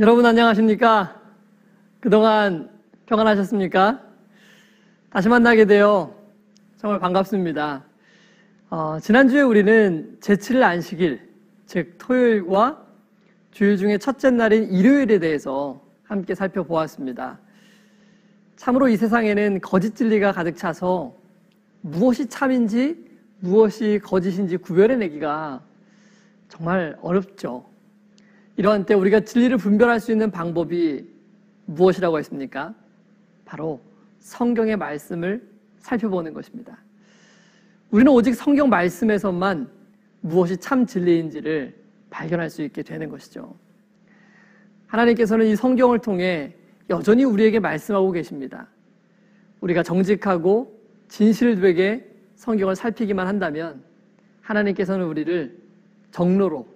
여러분 안녕하십니까? 그동안 평안하셨습니까? 다시 만나게 되어 정말 반갑습니다. 지난주에 우리는 제7일 안식일, 즉 토요일과 주일 중에 첫째 날인 일요일에 대해서 함께 살펴보았습니다. 참으로 이 세상에는 거짓 진리가 가득 차서 무엇이 참인지 무엇이 거짓인지 구별해내기가 정말 어렵죠. 이러한 때 우리가 진리를 분별할 수 있는 방법이 무엇이라고 했습니까? 바로 성경의 말씀을 살펴보는 것입니다. 우리는 오직 성경 말씀에서만 무엇이 참 진리인지를 발견할 수 있게 되는 것이죠. 하나님께서는 이 성경을 통해 여전히 우리에게 말씀하고 계십니다. 우리가 정직하고 진실되게 성경을 살피기만 한다면 하나님께서는 우리를 정로로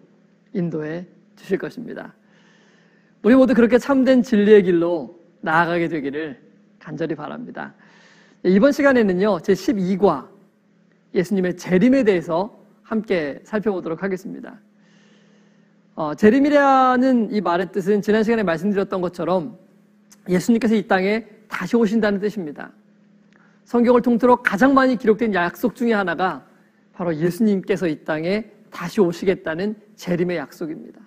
인도해 주실 것입니다. 우리 모두 그렇게 참된 진리의 길로 나아가게 되기를 간절히 바랍니다. 이번 시간에는요, 제12과 예수님의 재림에 대해서 함께 살펴보도록 하겠습니다. 재림이라는 이 말의 뜻은 지난 시간에 말씀드렸던 것처럼 예수님께서 이 땅에 다시 오신다는 뜻입니다. 성경을 통틀어 가장 많이 기록된 약속 중에 하나가 바로 예수님께서 이 땅에 다시 오시겠다는 재림의 약속입니다.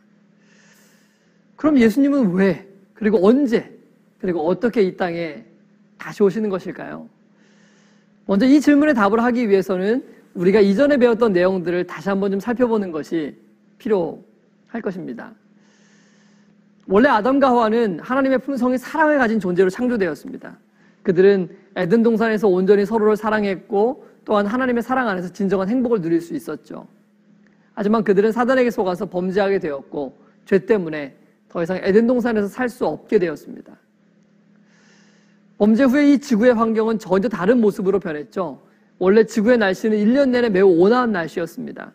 그럼 예수님은 왜, 그리고 언제, 그리고 어떻게 이 땅에 다시 오시는 것일까요? 먼저 이 질문에 답을 하기 위해서는 우리가 이전에 배웠던 내용들을 다시 한번 좀 살펴보는 것이 필요할 것입니다. 원래 아담과 하와는 하나님의 품성인 사랑을 가진 존재로 창조되었습니다. 그들은 에덴 동산에서 온전히 서로를 사랑했고 또한 하나님의 사랑 안에서 진정한 행복을 누릴 수 있었죠. 하지만 그들은 사단에게 속아서 범죄하게 되었고 죄 때문에 더 이상 에덴 동산에서 살 수 없게 되었습니다. 범죄 후에 이 지구의 환경은 전혀 다른 모습으로 변했죠. 원래 지구의 날씨는 1년 내내 매우 온화한 날씨였습니다.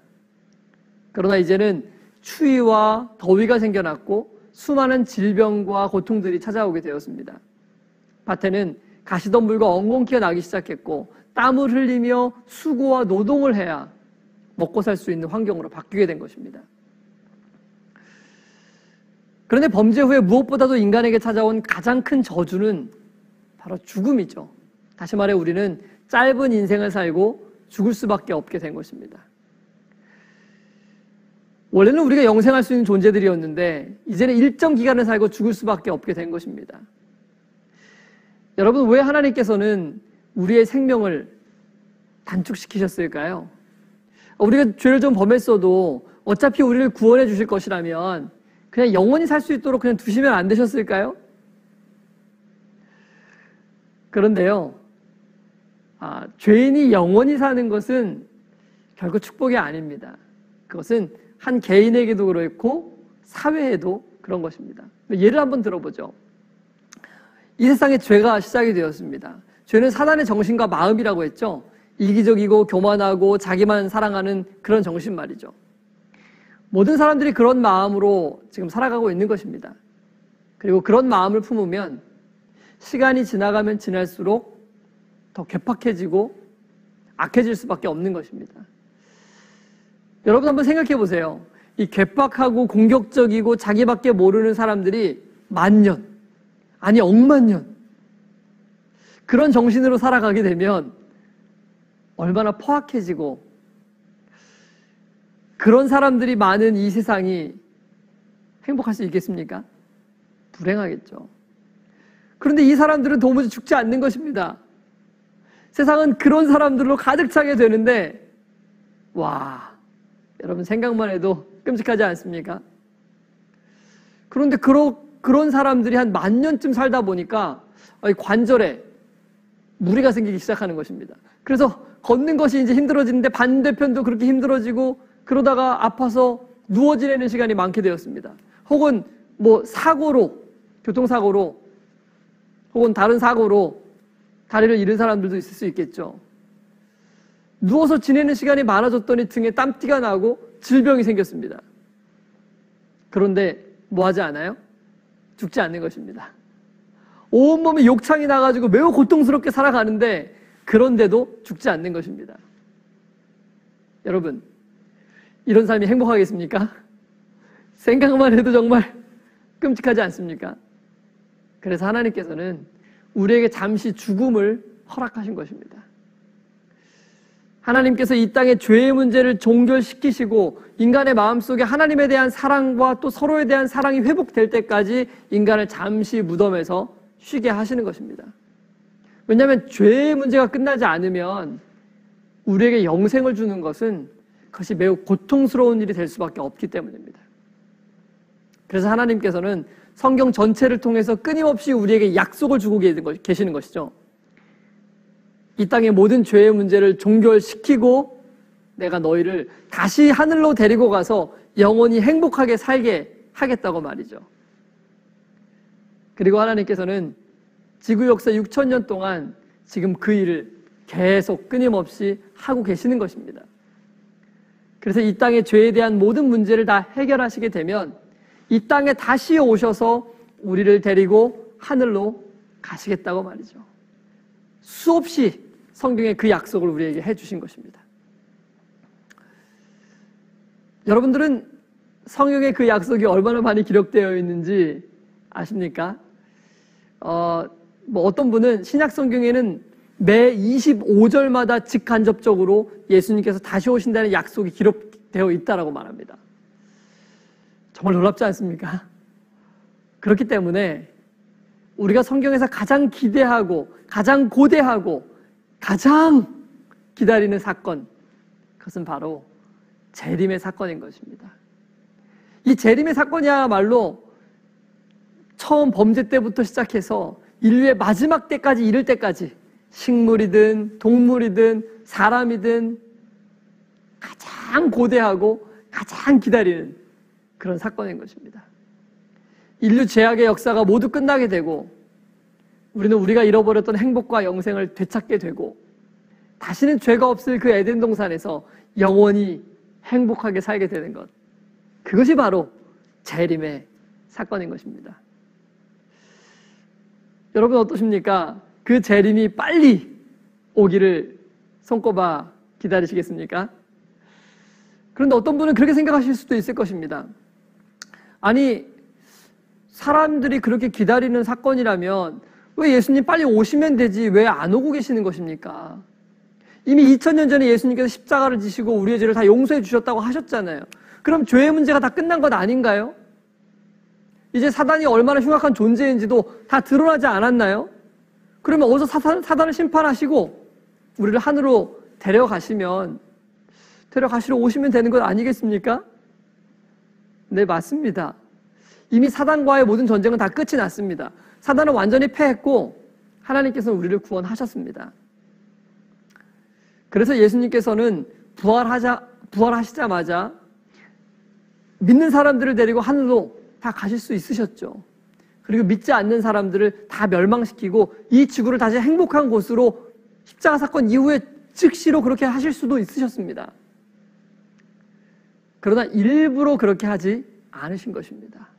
그러나 이제는 추위와 더위가 생겨났고 수많은 질병과 고통들이 찾아오게 되었습니다. 밭에는 가시덤불과 엉겅퀴가 나기 시작했고 땀을 흘리며 수고와 노동을 해야 먹고 살 수 있는 환경으로 바뀌게 된 것입니다. 그런데 범죄 후에 무엇보다도 인간에게 찾아온 가장 큰 저주는 바로 죽음이죠. 다시 말해 우리는 짧은 인생을 살고 죽을 수밖에 없게 된 것입니다. 원래는 우리가 영생할 수 있는 존재들이었는데 이제는 일정 기간을 살고 죽을 수밖에 없게 된 것입니다. 여러분, 왜 하나님께서는 우리의 생명을 단축시키셨을까요? 우리가 죄를 좀 범했어도 어차피 우리를 구원해 주실 것이라면 그냥 영원히 살 수 있도록 그냥 두시면 안 되셨을까요? 그런데요, 죄인이 영원히 사는 것은 결코 축복이 아닙니다. 그것은 한 개인에게도 그렇고 사회에도 그런 것입니다. 예를 한번 들어보죠. 이 세상에 죄가 시작이 되었습니다. 죄는 사단의 정신과 마음이라고 했죠. 이기적이고 교만하고 자기만 사랑하는 그런 정신 말이죠. 모든 사람들이 그런 마음으로 지금 살아가고 있는 것입니다. 그리고 그런 마음을 품으면 시간이 지나가면 지날수록 더 괴팍해지고 악해질 수밖에 없는 것입니다. 여러분 한번 생각해 보세요. 이 괴팍하고 공격적이고 자기밖에 모르는 사람들이 만년, 아니 억만 년 그런 정신으로 살아가게 되면 얼마나 포악해지고 그런 사람들이 많은 이 세상이 행복할 수 있겠습니까? 불행하겠죠. 그런데 이 사람들은 도무지 죽지 않는 것입니다. 세상은 그런 사람들로 가득 차게 되는데 와, 여러분 생각만 해도 끔찍하지 않습니까? 그런데 그런 사람들이 한 10,000년쯤 살다 보니까 관절에 무리가 생기기 시작하는 것입니다. 그래서 걷는 것이 이제 힘들어지는데 반대편도 그렇게 힘들어지고 그러다가 아파서 누워 지내는 시간이 많게 되었습니다. 혹은 사고로, 교통사고로 혹은 다른 사고로 다리를 잃은 사람들도 있을 수 있겠죠. 누워서 지내는 시간이 많아졌더니 등에 땀띠가 나고 질병이 생겼습니다. 그런데 뭐 하지 않아요? 죽지 않는 것입니다. 온몸에 욕창이 나가지고 매우 고통스럽게 살아가는데 그런데도 죽지 않는 것입니다. 여러분, 이런 삶이 행복하겠습니까? 생각만 해도 정말 끔찍하지 않습니까? 그래서 하나님께서는 우리에게 잠시 죽음을 허락하신 것입니다. 하나님께서 이 땅의 죄의 문제를 종결시키시고 인간의 마음속에 하나님에 대한 사랑과 또 서로에 대한 사랑이 회복될 때까지 인간을 잠시 무덤에서 쉬게 하시는 것입니다. 왜냐하면 죄의 문제가 끝나지 않으면 우리에게 영생을 주는 것은 그것이 매우 고통스러운 일이 될 수밖에 없기 때문입니다. 그래서 하나님께서는 성경 전체를 통해서 끊임없이 우리에게 약속을 주고 계시는 것이죠. 이 땅의 모든 죄의 문제를 종결시키고 내가 너희를 다시 하늘로 데리고 가서 영원히 행복하게 살게 하겠다고 말이죠. 그리고 하나님께서는 지구 역사 6,000년 동안 지금 그 일을 계속 끊임없이 하고 계시는 것입니다. 그래서 이 땅의 죄에 대한 모든 문제를 다 해결하시게 되면 이 땅에 다시 오셔서 우리를 데리고 하늘로 가시겠다고 말이죠. 수없이 성경에 그 약속을 우리에게 해주신 것입니다. 여러분들은 성경에 그 약속이 얼마나 많이 기록되어 있는지 아십니까? 어떤 분은 신약 성경에는 매 25절마다 직간접적으로 예수님께서 다시 오신다는 약속이 기록되어 있다라고 말합니다. 정말 놀랍지 않습니까? 그렇기 때문에 우리가 성경에서 가장 기대하고 가장 고대하고 가장 기다리는 사건, 그것은 바로 재림의 사건인 것입니다. 이 재림의 사건이야말로 처음 범죄 때부터 시작해서 인류의 마지막 때까지 이를 때까지 식물이든 동물이든 사람이든 가장 고대하고 가장 기다리는 그런 사건인 것입니다. 인류 죄악의 역사가 모두 끝나게 되고 우리는 우리가 잃어버렸던 행복과 영생을 되찾게 되고 다시는 죄가 없을 그 에덴 동산에서 영원히 행복하게 살게 되는 것, 그것이 바로 재림의 사건인 것입니다. 여러분 어떠십니까? 그 재림이 빨리 오기를 손꼽아 기다리시겠습니까? 그런데 어떤 분은 그렇게 생각하실 수도 있을 것입니다. 아니, 사람들이 그렇게 기다리는 사건이라면 왜 예수님 빨리 오시면 되지 왜 안 오고 계시는 것입니까? 이미 2000년 전에 예수님께서 십자가를 지시고 우리의 죄를 다 용서해 주셨다고 하셨잖아요. 그럼 죄의 문제가 다 끝난 것 아닌가요? 이제 사단이 얼마나 흉악한 존재인지도 다 드러나지 않았나요? 그러면 어서 사단을 심판하시고 우리를 하늘로 데려가시러 오시면 되는 것 아니겠습니까? 네, 맞습니다. 이미 사단과의 모든 전쟁은 다 끝이 났습니다. 사단은 완전히 패했고 하나님께서는 우리를 구원하셨습니다. 그래서 예수님께서는 부활하시자마자 믿는 사람들을 데리고 하늘로 다 가실 수 있으셨죠. 그리고 믿지 않는 사람들을 다 멸망시키고 이 지구를 다시 행복한 곳으로 십자가 사건 이후에 즉시로 그렇게 하실 수도 있으셨습니다. 그러나 일부러 그렇게 하지 않으신 것입니다.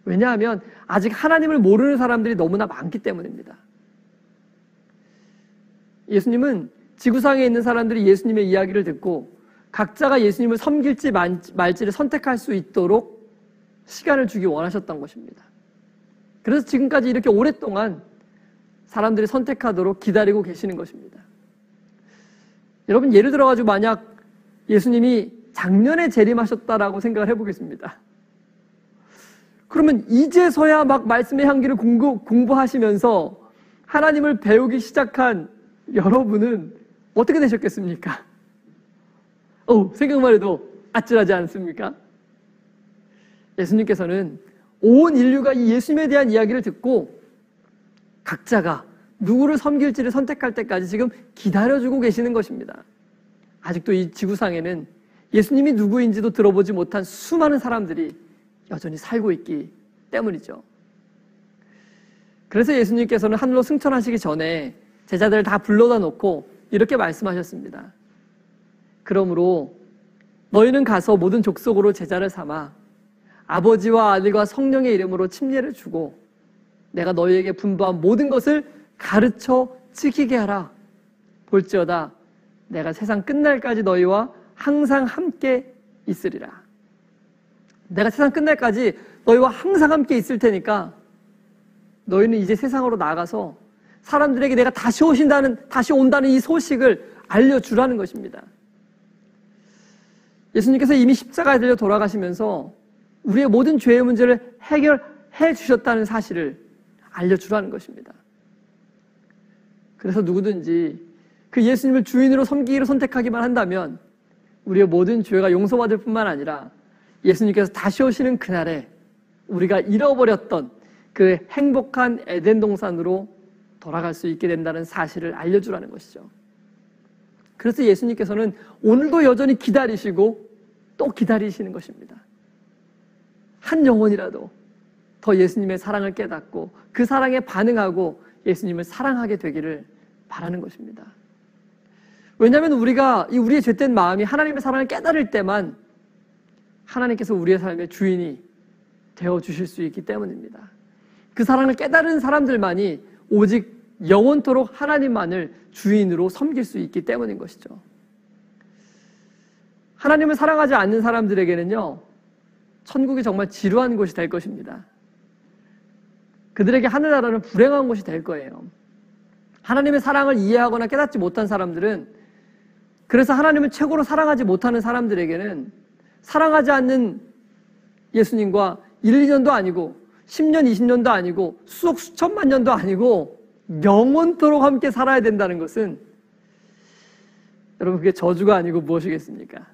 왜냐하면 아직 하나님을 모르는 사람들이 너무나 많기 때문입니다. 예수님은 지구상에 있는 사람들이 예수님의 이야기를 듣고 각자가 예수님을 섬길지 말지를 선택할 수 있도록 시간을 주기 원하셨던 것입니다. 그래서 지금까지 이렇게 오랫동안 사람들이 선택하도록 기다리고 계시는 것입니다. 여러분, 예를 들어가지고 만약 예수님이 작년에 재림하셨다라고 생각을 해보겠습니다. 그러면 이제서야 막 말씀의 향기를 공부하시면서 하나님을 배우기 시작한 여러분은 어떻게 되셨겠습니까? 생각만 해도 아찔하지 않습니까? 예수님께서는 온 인류가 이 예수님에 대한 이야기를 듣고 각자가 누구를 섬길지를 선택할 때까지 지금 기다려주고 계시는 것입니다. 아직도 이 지구상에는 예수님이 누구인지도 들어보지 못한 수많은 사람들이 여전히 살고 있기 때문이죠. 그래서 예수님께서는 하늘로 승천하시기 전에 제자들을 다 불러다 놓고 이렇게 말씀하셨습니다. 그러므로 너희는 가서 모든 족속으로 제자를 삼아 아버지와 아들과 성령의 이름으로 침례를 주고 내가 너희에게 분부한 모든 것을 가르쳐 지키게 하라. 볼지어다 내가 세상 끝날까지 너희와 항상 함께 있으리라. 내가 세상 끝날까지 너희와 항상 함께 있을 테니까 너희는 이제 세상으로 나가서 사람들에게 내가 다시 온다는 이 소식을 알려주라는 것입니다. 예수님께서 이미 십자가에 달려 돌아가시면서 우리의 모든 죄의 문제를 해결해 주셨다는 사실을 알려주라는 것입니다. 그래서 누구든지 그 예수님을 주인으로 섬기기로 선택하기만 한다면 우리의 모든 죄가 용서받을 뿐만 아니라 예수님께서 다시 오시는 그날에 우리가 잃어버렸던 그 행복한 에덴 동산으로 돌아갈 수 있게 된다는 사실을 알려주라는 것이죠. 그래서 예수님께서는 오늘도 여전히 기다리시고 또 기다리시는 것입니다. 한 영혼이라도 더 예수님의 사랑을 깨닫고 그 사랑에 반응하고 예수님을 사랑하게 되기를 바라는 것입니다. 왜냐하면 우리의 죄된 마음이 하나님의 사랑을 깨달을 때만 하나님께서 우리의 삶의 주인이 되어주실 수 있기 때문입니다. 그 사랑을 깨달은 사람들만이 오직 영원토록 하나님만을 주인으로 섬길 수 있기 때문인 것이죠. 하나님을 사랑하지 않는 사람들에게는요, 천국이 정말 지루한 곳이 될 것입니다. 그들에게 하늘나라는 불행한 곳이 될 거예요. 하나님의 사랑을 이해하거나 깨닫지 못한 사람들은, 그래서 하나님을 최고로 사랑하지 못하는 사람들에게는 사랑하지 않는 예수님과 1, 2년도 아니고 10년, 20년도 아니고 수천만 년도 아니고 영원토록 함께 살아야 된다는 것은, 여러분, 그게 저주가 아니고 무엇이겠습니까?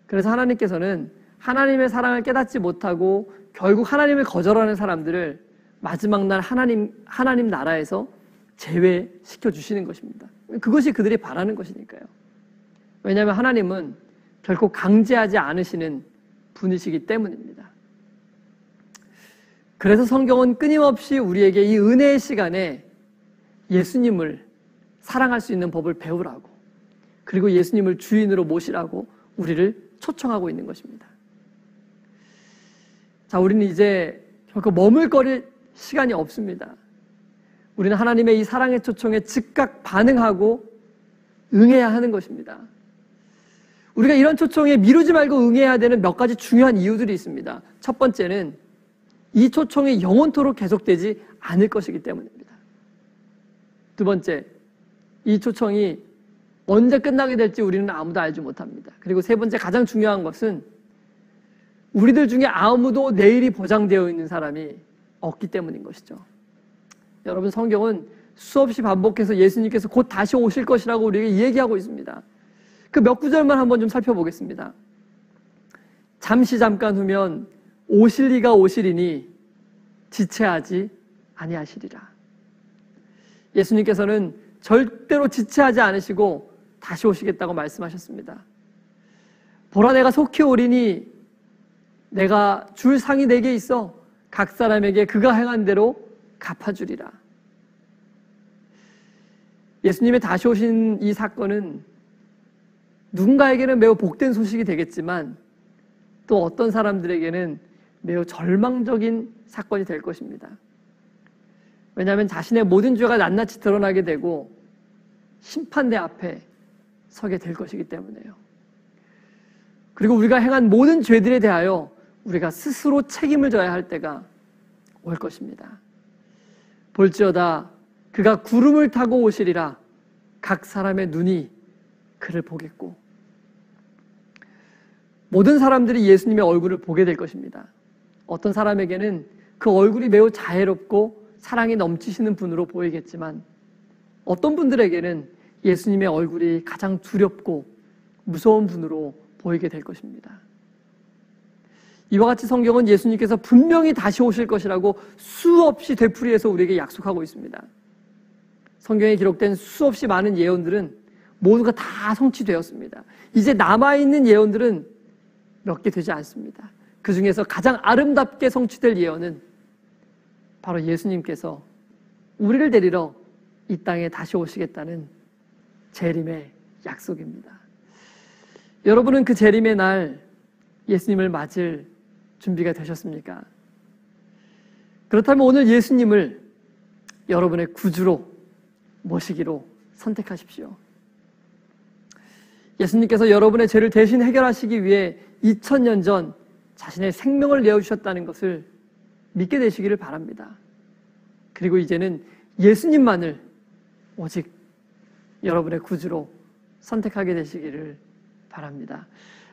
그래서 하나님께서는 하나님의 사랑을 깨닫지 못하고 결국 하나님을 거절하는 사람들을 마지막 날 하나님 나라에서 제외시켜 주시는 것입니다. 그것이 그들이 바라는 것이니까요. 왜냐하면 하나님은 결코 강제하지 않으시는 분이시기 때문입니다. 그래서 성경은 끊임없이 우리에게 이 은혜의 시간에 예수님을 사랑할 수 있는 법을 배우라고, 그리고 예수님을 주인으로 모시라고 우리를 초청하고 있는 것입니다. 자, 우리는 이제 결코 머물거릴 시간이 없습니다. 우리는 하나님의 이 사랑의 초청에 즉각 반응하고 응해야 하는 것입니다. 우리가 이런 초청에 미루지 말고 응해야 되는 몇 가지 중요한 이유들이 있습니다. 첫 번째는 이 초청이 영원토록 계속되지 않을 것이기 때문입니다. 두 번째, 이 초청이 언제 끝나게 될지 우리는 아무도 알지 못합니다. 그리고 세 번째, 가장 중요한 것은 우리들 중에 아무도 내일이 보장되어 있는 사람이 없기 때문인 것이죠. 여러분, 성경은 수없이 반복해서 예수님께서 곧 다시 오실 것이라고 우리에게 얘기하고 있습니다. 그 몇 구절만 한번 좀 살펴보겠습니다. 잠깐 후면 오실 이가 오시리니 지체하지 아니하시리라. 예수님께서는 절대로 지체하지 않으시고 다시 오시겠다고 말씀하셨습니다. 보라, 내가 속히 오리니 내가 줄 상이 내게 있어 각 사람에게 그가 행한 대로 갚아주리라. 예수님의 다시 오신 이 사건은 누군가에게는 매우 복된 소식이 되겠지만 또 어떤 사람들에게는 매우 절망적인 사건이 될 것입니다. 왜냐하면 자신의 모든 죄가 낱낱이 드러나게 되고 심판대 앞에 서게 될 것이기 때문에요. 그리고 우리가 행한 모든 죄들에 대하여 우리가 스스로 책임을 져야 할 때가 올 것입니다. 볼지어다 그가 구름을 타고 오시리라. 각 사람의 눈이 그를 보겠고. 모든 사람들이 예수님의 얼굴을 보게 될 것입니다. 어떤 사람에게는 그 얼굴이 매우 자애롭고 사랑이 넘치시는 분으로 보이겠지만 어떤 분들에게는 예수님의 얼굴이 가장 두렵고 무서운 분으로 보이게 될 것입니다. 이와 같이 성경은 예수님께서 분명히 다시 오실 것이라고 수없이 되풀이해서 우리에게 약속하고 있습니다. 성경에 기록된 수없이 많은 예언들은 모두가 다 성취되었습니다. 이제 남아있는 예언들은 몇 개 되지 않습니다. 그 중에서 가장 아름답게 성취될 예언은 바로 예수님께서 우리를 데리러 이 땅에 다시 오시겠다는 재림의 약속입니다. 여러분은 그 재림의 날 예수님을 맞을 준비가 되셨습니까? 그렇다면 오늘 예수님을 여러분의 구주로 모시기로 선택하십시오. 예수님께서 여러분의 죄를 대신 해결하시기 위해 2000년 전 자신의 생명을 내어주셨다는 것을 믿게 되시기를 바랍니다. 그리고 이제는 예수님만을 오직 여러분의 구주로 선택하게 되시기를 바랍니다.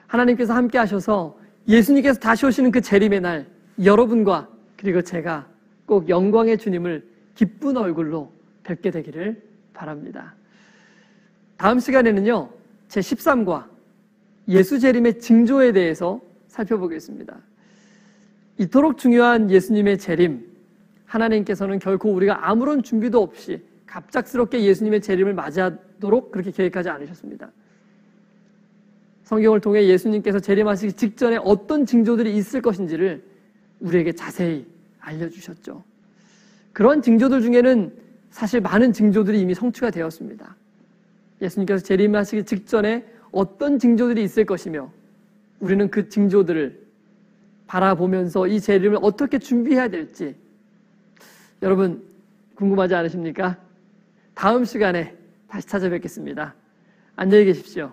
하나님께서 함께 하셔서 예수님께서 다시 오시는 그 재림의 날 여러분과 그리고 제가 꼭 영광의 주님을 기쁜 얼굴로 뵙게 되기를 바랍니다. 다음 시간에는요, 제13과 예수 재림의 징조에 대해서 살펴보겠습니다. 이토록 중요한 예수님의 재림, 하나님께서는 결코 우리가 아무런 준비도 없이 갑작스럽게 예수님의 재림을 맞이하도록 그렇게 계획하지 않으셨습니다. 성경을 통해 예수님께서 재림하시기 직전에 어떤 징조들이 있을 것인지를 우리에게 자세히 알려주셨죠. 그런 징조들 중에는 사실 많은 징조들이 이미 성취가 되었습니다. 예수님께서 재림하시기 직전에 어떤 징조들이 있을 것이며 우리는 그 징조들을 바라보면서 이 재림을 어떻게 준비해야 될지 여러분 궁금하지 않으십니까? 다음 시간에 다시 찾아뵙겠습니다. 안녕히 계십시오.